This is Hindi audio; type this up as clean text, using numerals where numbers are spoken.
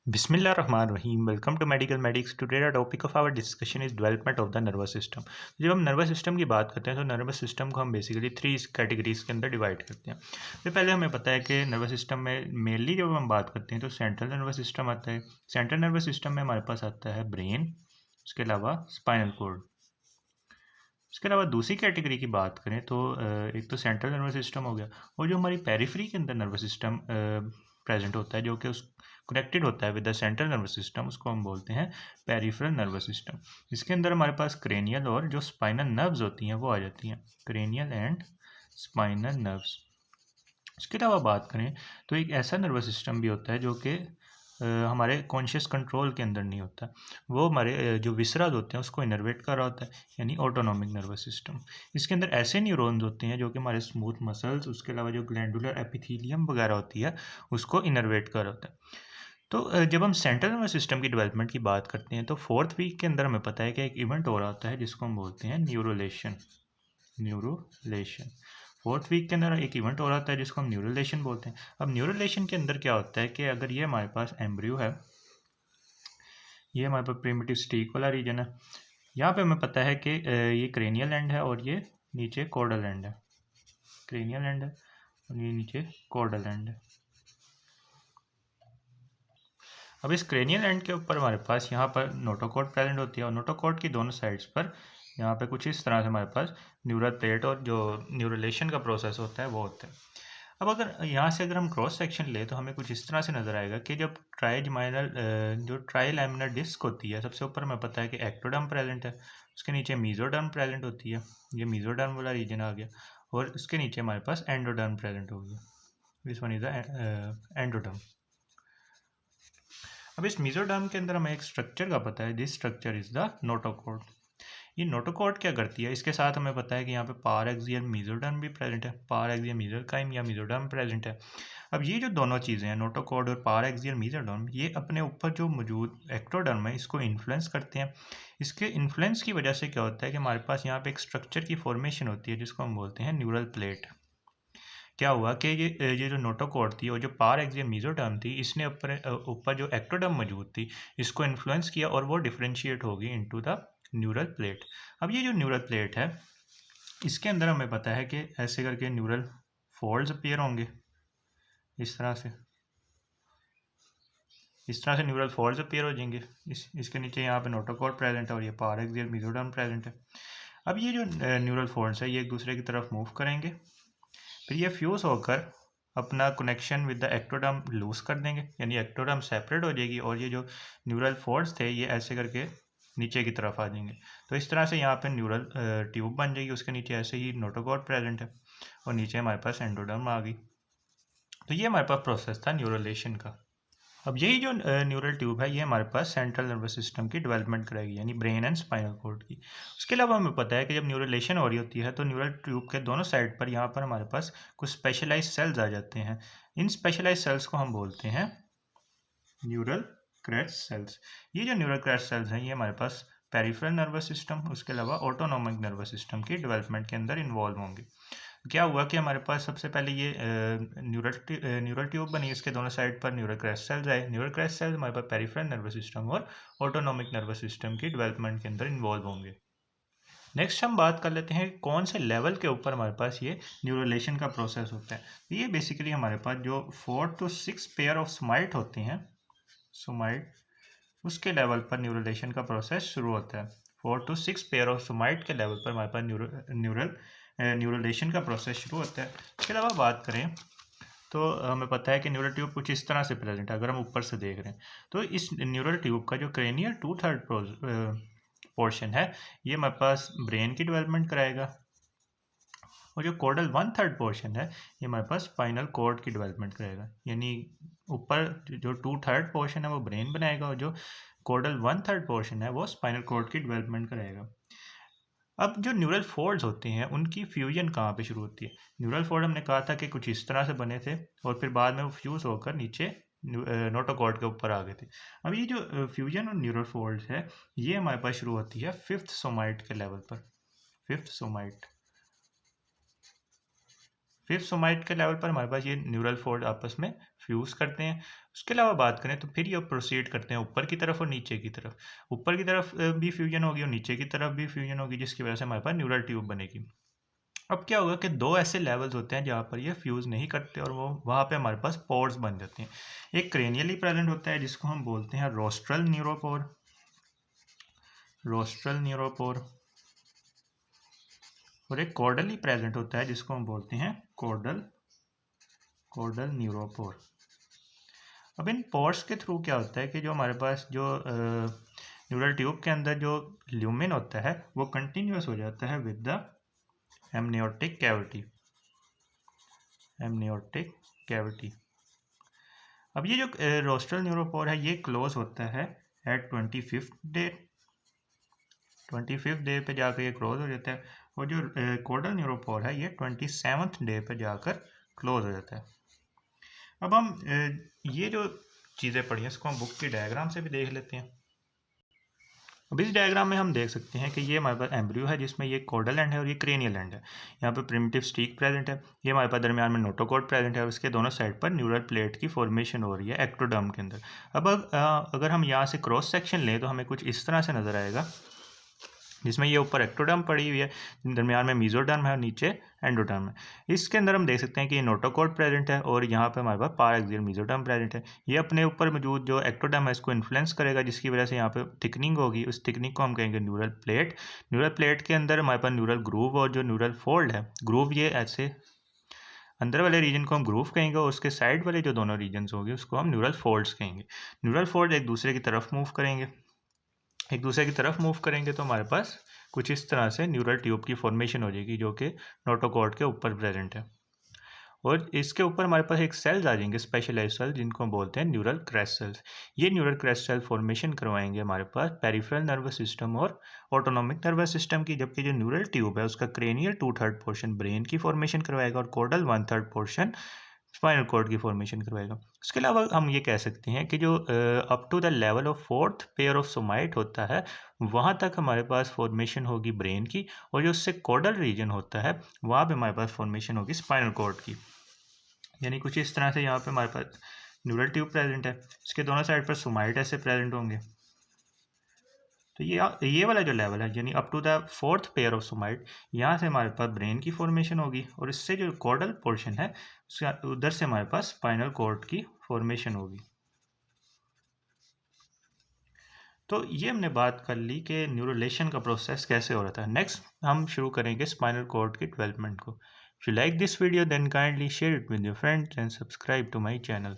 बिस्मिल्लाहिर्रहमानिर्रहीम welcome to medical medics today the topic of our discussion is development of the nervous system. जब हम नर्वस सिस्टम की बात करते हैं तो नर्वस सिस्टम को हम बेसिकली थ्री कैटेगरीज के अंदर डिवाइड करते हैं। तो पहले हमें पता है कि नर्वस सिस्टम में मेनली जब हम बात करते हैं तो सेंट्रल नर्वस सिस्टम आता है। सेंट्रल नर्वस सिस्टम में हमारे पास आता है ब्रेन, उसके अलावा स्पाइनल कोर्ड। उसके अलावा दूसरी कैटेगरी की बात करें तो एक तो सेंट्रल नर्वस सिस्टम हो गया, और जो हमारी पेरिफेरी के अंदर नर्वस सिस्टम प्रेजेंट होता है जो कि उस कनेक्टेड होता है with the central nervous system, उसको हम बोलते हैं पेरिफेरल नर्वस सिस्टम। इसके अंदर हमारे पास क्रेनियल और जो स्पाइनल नर्व्स होती हैं वो आ जाती हैं, क्रेनियल एंड स्पाइनल नर्व्स। इसके अलावा बात करें तो एक ऐसा नर्वस सिस्टम भी होता है जो कि हमारे कॉन्शियस कंट्रोल के अंदर नहीं होता। वो हमारे जो विसराज होते हैं उसको इनर्वेट कर रहा होता है, यानी ऑटोनॉमिक नर्वस सिस्टम। इसके अंदर ऐसे न्यूरॉन्स होते हैं जो कि हमारे स्मूथ मसल्स, उसके अलावा जो ग्लैंडुलर एपिथेलियम वगैरह होती है उसको इनर्वेट कर रहा होता है। तो जब हम सेंट्रल नर्वस सिस्टम की डेवलपमेंट की बात करते हैं तो फोर्थ वीक के अंदर हमें पता है कि एक इवेंट हो रहा होता है जिसको हम बोलते हैं न्यूरोलेशन। न्यूरोलेशन फोर्थ वीक के अंदर एक इवेंट हो रहा होता है जिसको हम न्यूरोलेशन बोलते हैं। अब न्यूरोलेशन के अंदर क्या होता है कि अगर ये हमारे पास एम्ब्रियो है, ये हमारे पास प्रिमिटिव स्टीक वाला रीजन है, यहाँ पे हमें पता है कि ये क्रेनियल एंड है और ये नीचे कॉर्डल एंड है। क्रेनियल एंड है और ये नीचे कॉर्डल एंड है। अब इस क्रेनियल एंड के ऊपर हमारे पास यहाँ पर नोटोकॉर्ड प्रेजेंट होती है, और नोटोकॉर्ड की दोनों साइड्स पर यहाँ पे कुछ इस तरह से हमारे पास न्यूरल प्लेट और जो न्यूरलेशन का प्रोसेस होता है वो होता है। अब अगर यहाँ से अगर हम क्रॉस सेक्शन ले तो हमें कुछ इस तरह से नज़र आएगा कि जब ट्राइजमाइनल जो ट्राइलैमिनर डिस्क होती है, सबसे ऊपर हमें पता है कि एक्टोडर्म प्रेजेंट है, उसके नीचे मीजोडर्म प्रेजेंट होती है, ये मीजोडर्म वाला रीजन आ गया, और उसके नीचे हमारे पास एंडोडर्म प्रेजेंट हो गया, this one is the endoderm. अब इस मीजोडर्म के अंदर हमें एक स्ट्रक्चर का पता है, this structure is the notochord. ये नोटोकॉर्ड क्या करती है, इसके साथ हमें पता है कि यहाँ पे पार एक्सियल मीजोडर्म भी प्रेजेंट है, पार एक्सियल मीजोकाइम या मीजोडर्म प्रेजेंट है। अब ये जो दोनों चीज़ें हैं, नोटोकॉर्ड और पार एक्सियल मीजोडर्म, ये अपने ऊपर जो मौजूद एक्टोडर्म है इसको इन्फ्लुएंस करते हैं। इसके इन्फ्लुएंस की वजह से क्या होता है कि हमारे पास यहाँ पे एक स्ट्रक्चर की फॉर्मेशन होती है जिसको हम बोलते हैं न्यूरल प्लेट। क्या हुआ कि ये जो नोटोकॉर्ड थी और जो पार एक्सियल मीजोडर्म थी, इसने ऊपर जो एक्टोडर्म मौजूद थी इसको इन्फ्लुएंस किया और वो डिफ्रेंशिएट होगी इनटू द न्यूरल प्लेट। अब ये जो न्यूरल प्लेट है इसके अंदर हमें पता है कि ऐसे करके न्यूरल फोल्ड्स अपीयर होंगे, इस तरह से, इस तरह से न्यूरल फोल्ड्स अपीयर हो जाएंगे। इसके नीचे यहाँ पे नोटोकॉर्ड प्रेजेंट है और ये पार एक्सियल मीजोडर्म प्रेजेंट है। अब ये जो न्यूरल फोल्ड्स है ये एक दूसरे की तरफ मूव करेंगे, फिर ये फ्यूज़ होकर अपना connection with the ectoderm lose कर देंगे, यानी एक्टोडर्म सेपरेट हो जाएगी और ये जो न्यूरल फोल्ड्स थे ये ऐसे करके नीचे की तरफ आ जाएंगे। तो इस तरह से यहाँ पे न्यूरल ट्यूब बन जाएगी, उसके नीचे ऐसे ही नोटोकॉर्ड प्रेजेंट है और नीचे हमारे पास एंडोडर्म आ गई। तो ये हमारे पास प्रोसेस था न्यूरलेशन का। अब यही जो न्यूरल ट्यूब है ये हमारे पास सेंट्रल नर्वस सिस्टम की डेवलपमेंट कराएगी, यानी ब्रेन एंड स्पाइनल कॉर्ड की। उसके अलावा हमें पता है कि जब न्यूरलेशन हो रही होती है तो न्यूरल ट्यूब के दोनों साइड पर यहाँ पर हमारे पास कुछ स्पेशलाइज सेल्स आ जाते हैं। इन स्पेशलाइज सेल्स को हम बोलते हैं न्यूरल क्रेस्ट सेल्स। ये जो न्यूरल क्रेस्ट सेल्स हैं ये हमारे पास पेरिफेरल नर्वस सिस्टम, उसके अलावा ऑटोनॉमिक नर्वस सिस्टम की डेवलपमेंट के अंदर इन्वॉल्व होंगे। क्या हुआ कि हमारे पास सबसे पहले ये न्यूरल ट्यूब बनी, इसके दोनों साइड पर न्यूरल क्रेस्ट सेल्स आए। न्यूरल क्रेस्ट सेल्स हमारे पास पेरिफेरल नर्वस सिस्टम और ऑटोनॉमिक नर्वस सिस्टम की डेवलपमेंट के अंदर इन्वॉल्व होंगे। नेक्स्ट हम बात कर लेते हैं कौन से लेवल के ऊपर हमारे पास ये न्यूरोलेशन का प्रोसेस होता है। ये बेसिकली हमारे पास जो 4 to 6 पेयर ऑफ सोमाइट होते हैं, सोमाइट, उसके लेवल पर न्यूरोलेशन का प्रोसेस शुरू होता है। 4 to 6 पेयर ऑफ सोमाइट के लेवल पर हमारे पास न्यूरोलेशन का प्रोसेस शुरू होता है। इसके अलावा बात करें तो हमें पता है कि न्यूरल ट्यूब कुछ इस तरह से प्रेजेंट है, अगर हम ऊपर से देख रहे हैं तो इस न्यूरल ट्यूब का जो क्रेनियल 2/3 पोर्शन है ये हमारे पास ब्रेन की डेवलपमेंट कराएगा, और जो कोडल 1/3 पोर्शन है ये हमारे पास स्पाइनल कॉर्ड की डेवलपमेंट करेगा। यानी ऊपर जो 2/3 पोर्शन है वो ब्रेन बनाएगा और जो कोडल 1/3 पोर्शन है वो स्पाइनल कॉर्ड की डेवलपमेंट करेगा। अब जो न्यूरल फोल्ड्स होते हैं उनकी फ्यूजन कहाँ पे शुरू होती है। न्यूरल फोल्ड हमने कहा था कि कुछ इस तरह से बने थे और फिर बाद में वो फ्यूज होकर नीचे नोटोकॉर्ड के ऊपर आ गए थे। अब ये जो फ्यूजन और न्यूरल फोल्ड्स है ये हमारे पास शुरू होती है 5th सोमाइट के लेवल पर। 5th सोमाइट, 5th सोमाइट के लेवल पर हमारे पास ये न्यूरल फोल्ड आपस में फ्यूज़ करते हैं। उसके अलावा बात करें तो फिर ये प्रोसीड करते हैं ऊपर की तरफ और नीचे की तरफ। ऊपर की तरफ भी फ्यूजन होगी और नीचे की तरफ भी फ्यूजन होगी, जिसकी वजह से हमारे पास न्यूरल ट्यूब बनेगी। अब क्या होगा कि दो ऐसे लेवल्स होते हैं जहाँ पर ये फ्यूज़ नहीं करते और वो वहाँ पे हमारे पास पोर्स बन जाते हैं। एक क्रेनियली प्रेजेंट होता है जिसको हम बोलते हैं रोस्ट्रल न्यूरोपोर, रोस्ट्रल न्यूरोपोर, और एक कॉर्डली प्रेजेंट होता है जिसको हम बोलते हैं कॉर्डल, कॉर्डल न्यूरोपोर। अब इन पोर्स के थ्रू क्या होता है कि जो हमारे पास जो न्यूरल ट्यूब के अंदर जो ल्यूमेन होता है वो कंटिन्यूस हो जाता है with the amniotic cavity, amniotic cavity. अब ये जो रोस्ट्रल न्यूरोपोर है ये क्लोज होता है eight 25th day, 25th day पे जाकर ये क्लोज हो जाता है, और जो कॉर्डल न्यूरोपोर है ये 27th डे पे जाकर क्लोज हो जाता है। अब हम ये जो चीज़ें पढ़ी हैं इसको हम बुक की डायग्राम से भी देख लेते हैं। अब इस डायग्राम में हम देख सकते हैं कि ये हमारे पास एम्ब्रियो है जिसमें ये कॉर्डल एंड है और ये क्रेनियल एंड है। यहाँ पे प्रिमिटिव स्टीक प्रेजेंट है, ये हमारे पास दरमियान में नोटोकॉर्ड प्रेजेंट है और इसके दोनों साइड पर न्यूरल प्लेट की फॉर्मेशन हो रही है एक्टोडर्म के अंदर। अब अगर हम यहाँ से क्रॉस सेक्शन लें तो हमें कुछ इस तरह से नज़र आएगा, जिसमें ये ऊपर एक्टोडर्म पड़ी हुई है, दरमियान में मीजोडर्म है और नीचे एंडोडर्म है। इसके अंदर हम देख सकते हैं कि ये नोटोकॉर्ड प्रेजेंट है और यहाँ पे हमारे पास पाराक्सियल मीजोडर्म प्रेजेंट है। ये अपने ऊपर मौजूद जो एक्टोडर्म है इसको इन्फ्लुएंस करेगा, जिसकी वजह से यहाँ पे थिकनिंग होगी। उस थिकनिंग को हम कहेंगे न्यूरल प्लेट। न्यूरल प्लेट के अंदर हमारे पास न्यूरल ग्रूव और जो न्यूरल फोल्ड है, ग्रूव ये ऐसे अंदर वाले रीजन को हम ग्रूव कहेंगे और उसके साइड वाले जो दोनों रीजन्स होंगे उसको हम न्यूरल फोल्ड्स कहेंगे। न्यूरल फोल्ड एक दूसरे की तरफ मूव करेंगे, एक दूसरे की तरफ मूव करेंगे तो हमारे पास कुछ इस तरह से न्यूरल ट्यूब की फॉर्मेशन हो जाएगी जो कि नोटोकॉर्ड के ऊपर प्रेजेंट है। और इसके ऊपर हमारे पास एक सेल्स आ जाएंगे, स्पेशलाइज्ड सेल, जिनको हम बोलते हैं न्यूरल क्रेस्ट सेल्स। ये न्यूरल क्रेस्ट सेल फॉर्मेशन करवाएंगे हमारे पास पेरिफेरल नर्वस सिस्टम और ऑटोनॉमिक नर्वस सिस्टम की, जबकि जो न्यूरल ट्यूब है उसका क्रेनियल 2/3 पोर्शन ब्रेन की फॉर्मेशन करवाएगा और कॉर्डल 1/3 पोर्शन स्पाइनल कॉर्ड की फॉर्मेशन करवाएगा। उसके अलावा हम ये कह सकते हैं कि जो up to the level of 4th pair of somite होता है वहाँ तक हमारे पास फॉर्मेशन होगी ब्रेन की, और जो उससे कॉर्डल रीजन होता है वहाँ पे हमारे पास फॉर्मेशन होगी स्पाइनल कॉर्ड की। यानी कुछ इस तरह से यहाँ पे हमारे पास न्यूरल ट्यूब प्रेजेंट है, इसके दोनों साइड पर सोमाइट ऐसे प्रेजेंट होंगे। तो ये वाला जो लेवल है यानी up to the 4th pair of somite, यहाँ से हमारे पास ब्रेन की फॉर्मेशन होगी और इससे जो कॉर्डल पोर्शन है उधर से हमारे पास स्पाइनल कॉर्ड की फॉर्मेशन होगी। तो ये हमने बात कर ली कि न्यूरोलेशन का प्रोसेस कैसे हो रहा था। नेक्स्ट हम शुरू करेंगे स्पाइनल कॉर्ड की डेवलपमेंट को। If you like this video then kindly share it with your friends and subscribe to my channel.